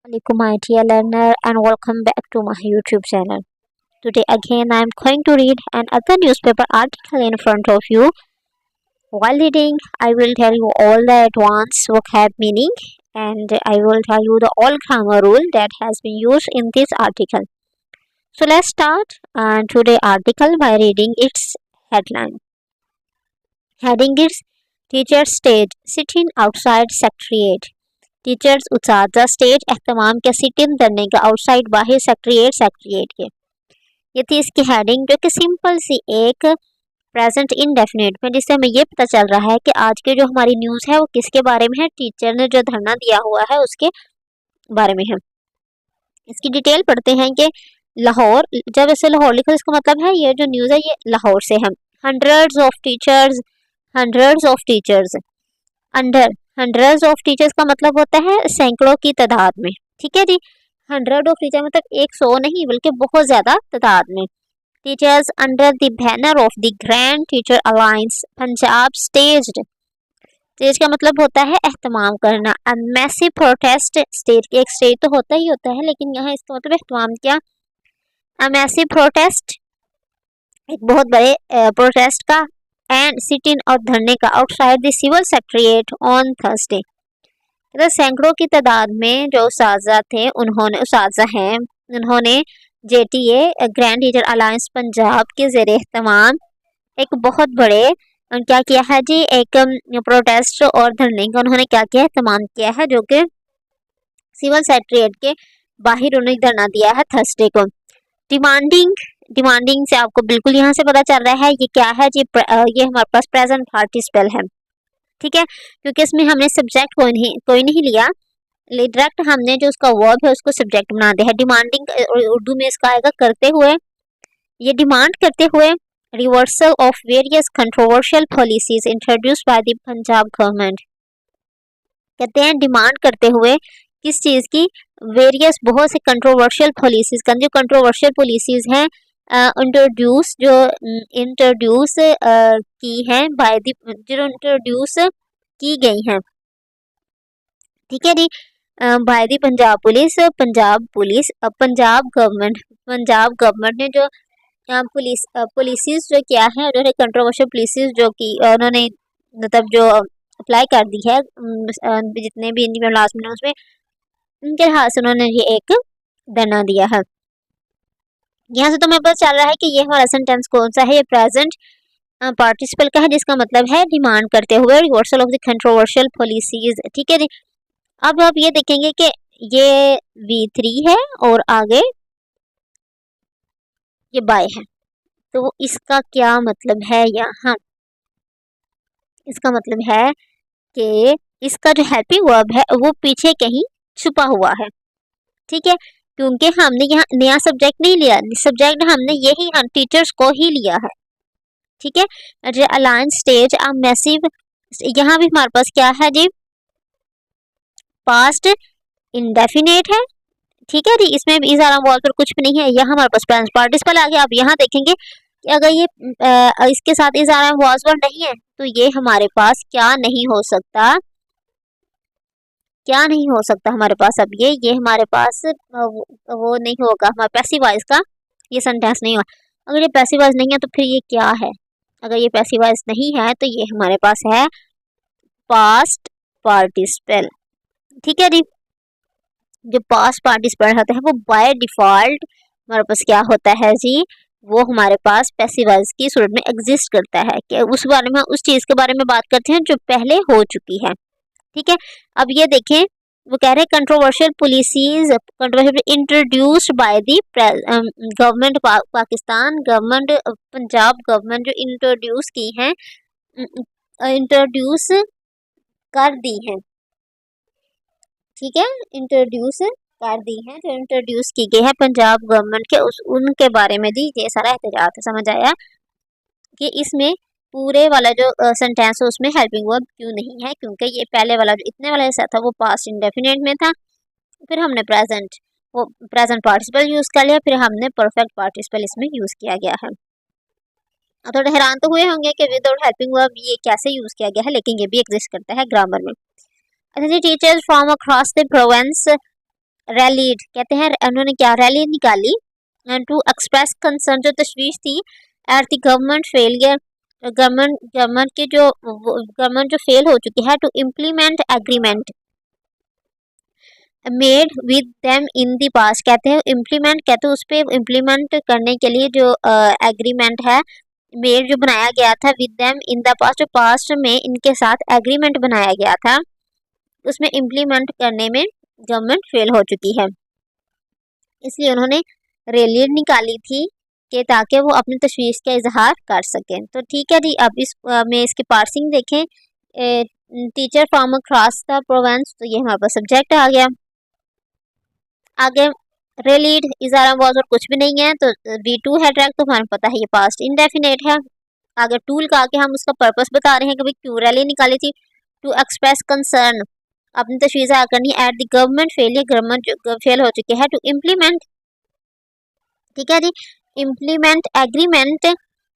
Assalamualaikum my dear learner and welcome back to my YouTube channel. Today again I am going to read another newspaper article in front of you. While reading, I will tell you all the advanced vocab meaning and I will tell you the all grammar rule that has been used in this article. So let's start today's article by reading its headline. Heading is Teacher Stage Sitting Outside Secretariat. Teachers उत्साह stage एहतमाम के sit in करने का outside बाहर secretariat के। ये थी इसकी heading जो कि सिंपल सी एक प्रेजेंट इनडेफिनिट में, जिससे हमें ये पता चल रहा है कि आज की जो हमारी न्यूज़ है वो किसके बारे में है। टीचर ने जो धरना दिया हुआ है उसके बारे में है। इसकी डिटेल पढ़ते हैं कि लाहौर, जब ऐसे लाहौर लिखो इसका मतलब है ये जो न्यूज़ है ये लाहौर से है। Hundreds of teachers under hundreds of teachers का मतलब होता है सैकड़ों की तादाद में। ठीक है जी, हंड्रेड ऑफ टीचर मतलब 100 नहीं बल्कि बहुत ज़्यादा तादाद में। Teachers under the banner of the grand teacher alliance Punjab stage का मतलब होता है एहतमाम करना। अ मैसिव प्रोटेस्ट, स्टेज के एक स्टेज तो होता ही होता है लेकिन यहाँ इसका मतलब एहतमाम क्या। अ मैसिव प्रोटेस्ट एक बहुत बड़े प्रोटेस्ट का एंड सिट इन और धरने का outside the civil secretariat on Thursday. सैकड़ों की तादाद में जो उस्ताज़ा थे उन्होंने JTA grand teacher alliance Punjab के ज़ेरे एहतमाम एक बहुत बड़े क्या किया है जी, एक प्रोटेस्ट और धरने का उन्होंने क्या किया एहतमाम किया है, जो कि सिविल सेक्रेटरिएट के बाहर उन्होंने धरना दिया है थर्सडे को। डिमांडिंग से आपको बिल्कुल यहाँ से पता चल रहा है ये क्या है जी, ये हमारे पास प्रेजेंट पार्टिसिपल है। ठीक है, क्योंकि इसमें हमने सब्जेक्ट कोई नहीं लिया, डायरेक्ट हमने जो उसका वर्ब है उसको सब्जेक्ट बना दिया है। डिमांडिंग उर्दू में इसका आएगा करते हुए। ये डिमांड करते हुए reversal of various controversial policies introduced by the Punjab government. कहते हैं डिमांड करते हुए किस चीज़ की, वेरियस बहुत से कंट्रोवर्शियल पॉलिसीज का, जो कंट्रोवर्शियल पॉलिसीज हैं इंट्रोड्यूस की हैं बाय द, जो इंट्रोड्यूस की गई हैं। ठीक है जी, बाय द पंजाब गवर्नमेंट ने जो पॉलिसीज जो क्या है, उन्होंने कंट्रोवर्शियल पॉलिसीज जो की उन्होंने मतलब जो अप्लाई कर दी है जितने भी इंडियन लास्ट में उसमें उनके लिहाज से उन्होंने ये एक धरना दिया है। यहाँ से तो हमें पता चल रहा है कि ये हमारा सेंटेंस कौन सा है, ये प्रेजेंट पार्टिसिपल का है, जिसका मतलब है डिमांड करते हुए reversal of the controversial policies. ठीक है जी, अब आप ये देखेंगे कि ये V3 है और आगे ये बाय है, तो इसका क्या मतलब है यहाँ, इसका मतलब है कि इसका जो हेल्पिंग वर्ब है वो पीछे कहीं छुपा हुआ है। ठीक है, क्योंकि हमने यहाँ नया सब्जेक्ट नहीं लिया, सब्जेक्ट हमने यही हम टीचर्स को ही लिया है। ठीक है, अलायंस स्टेज अ मैसिव, यहाँ भी हमारे पास क्या है जी, पास्ट इंडेफिनेट है। ठीक है जी, इसमें भी इज़ारा वॉल पर कुछ भी नहीं है, यहाँ हमारे पास प्रेजेंट पार्टिसिपल आ गया। अब यहाँ देखेंगे कि अगर ये इसके साथ इज़ारा वॉज पर नहीं है तो ये हमारे पास क्या नहीं हो सकता, हमारे पास अब ये हमारे पास वो नहीं होगा, हमारे पैसिव वॉइस का ये सेंटेंस नहीं होगा। अगर ये पैसिव वॉइस नहीं है तो फिर ये क्या है, अगर ये पैसिव वॉइस नहीं है तो ये हमारे पास है पास्ट पार्टिसिपल। ठीक है जी, जो पास्ट पार्टिसिपल होता है वो बाय डिफॉल्ट हमारे पास क्या होता है जी, वो हमारे पास पैसिव वॉइस की सूरत में एग्जिस्ट करता है कि उस बारे में, उस चीज़ के बारे में बात करते हैं जो पहले हो चुकी है। ठीक है, अब ये देखें वो कह रहे हैं controversial policies introduced by the government Pakistan government, Punjab government जो इंट्रोड्यूस की हैं, इंट्रोड्यूस कर दी हैं। ठीक है, इंट्रोड्यूस कर दी हैं, जो इंट्रोड्यूस की गई है पंजाब गवर्नमेंट के उनके बारे में जी ये सारा एहतजाज है। समझ आया कि इसमें पूरे वाला जो सेंटेंस है उसमें हेल्पिंग वर्ब क्यों नहीं है, क्योंकि ये पहले वाला जो इतने वाला हिस्सा था वो पास्ट इंडेफिनिट में था, फिर हमने प्रेजेंट पार्टिसिपल यूज़ कर लिया, फिर हमने परफेक्ट पार्टिसिपल इसमें यूज़ किया गया है। थोड़ा हैरान तो हुए होंगे कि विदाउट हेल्पिंग वर्ब ये कैसे यूज़ किया गया है, लेकिन ये भी एग्जिस्ट करता है ग्रामर में। अच्छा जी, teachers from across the province rallied कहते हैं, उन्होंने क्या रैली निकाली टू एक्सप्रेस कंसर्न, जो तशवीश थी at the government failure, government के जो गवर्नमेंट जो फेल हो चुकी है to implement agreement made with them in the past. कहते हैं इम्प्लीमेंट, कहते हैं उस पर इम्प्लीमेंट करने के लिए जो एग्रीमेंट है मेड जो बनाया गया था with them in the past, जो पास्ट में इनके साथ एग्रीमेंट बनाया गया था उसमें इम्प्लीमेंट करने में गवर्नमेंट फेल हो चुकी है, इसलिए उन्होंने रैली निकाली थी कि ताकि वो अपनी तशवीश का इजहार कर सकें। तो ठीक है जी, अब इस में इसके पार्सिंग देखें। Teacher from across the Provence, तो ये हमारे पास सब्जेक्ट आ गया। आगे रेलीड इजारा वाज और कुछ भी नहीं है, तो V2 है ट्रैक, तो हमें पता है ये पास्ट इंडेफिनेट है। आगे टूल का आके हम उसका पर्पस बता रहे हैं कि भाई क्यों रैली निकाली थी, टू एक्सप्रेस कंसर्न, अपनी तशवीश करनी at the government failure, government fail हो चुके हैं, टू इम्प्लीमेंट, ठीक है जी, implement agreement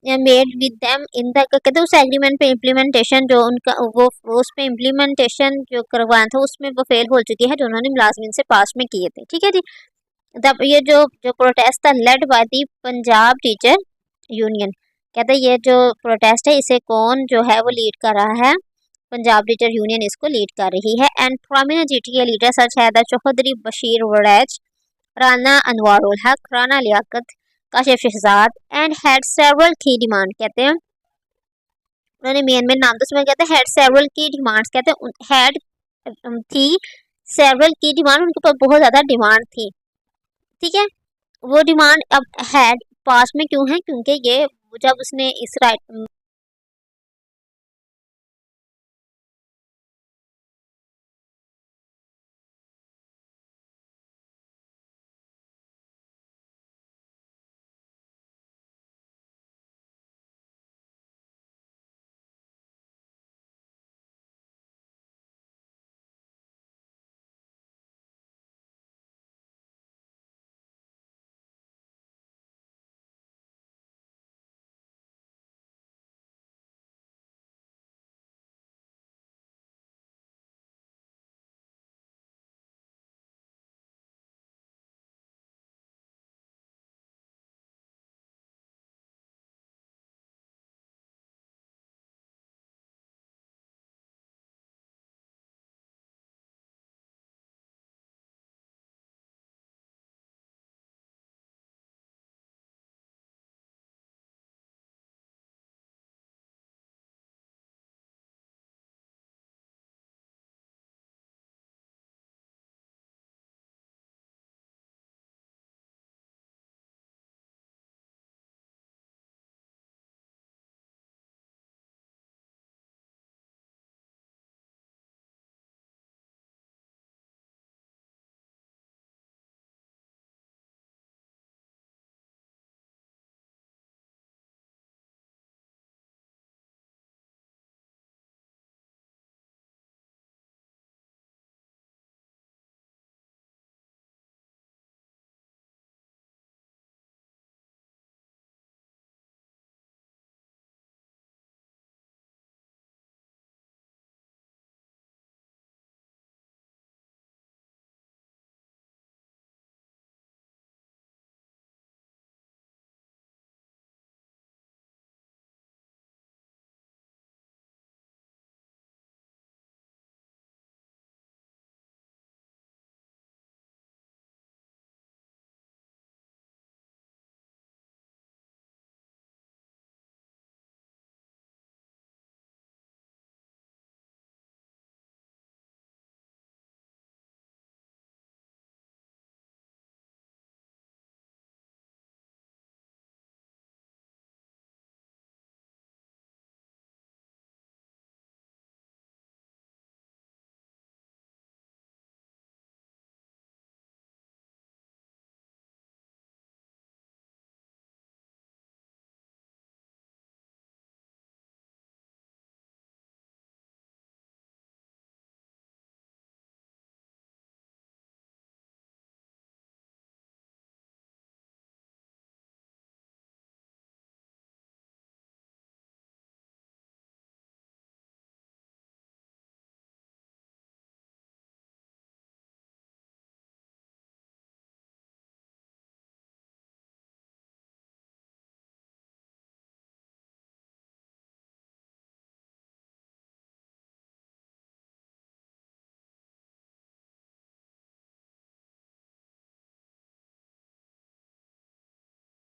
made with them in the, कहते उस एग्रीमेंट पे इम्प्लीमेंटेशन जो उनका वो उस पे इम्प्लीमेंटेशन जो करवाया था उसमें वो फेल हो चुकी है जो उन्होंने मुलाजमिन से पास में किए थे। ठीक है जी, तब ये जो जो प्रोटेस्ट था led by the Punjab teacher union, कहते ये जो प्रोटेस्ट है इसे कौन जो है वो लीड कर रहा है, पंजाब टीचर यूनियन इसको लीड कर रही है। And prominent GTA leader such Haider Chaudhry, Bashir Warraich, Rana Anwar ul Haq, Rana Liaquat, Kashif Shahzad and had several की डिमांड, कहते हैं उन्होंने मेन नाम तो उसमें कहते हैं हैड सेवरल की डिमांड्स, कहते हैं हैड थी सेवरल की डिमांड, उनके पास बहुत ज़्यादा डिमांड थी। ठीक है, वो डिमांड अब हैड पास में क्यों है, क्योंकि ये जब उसने इस राइट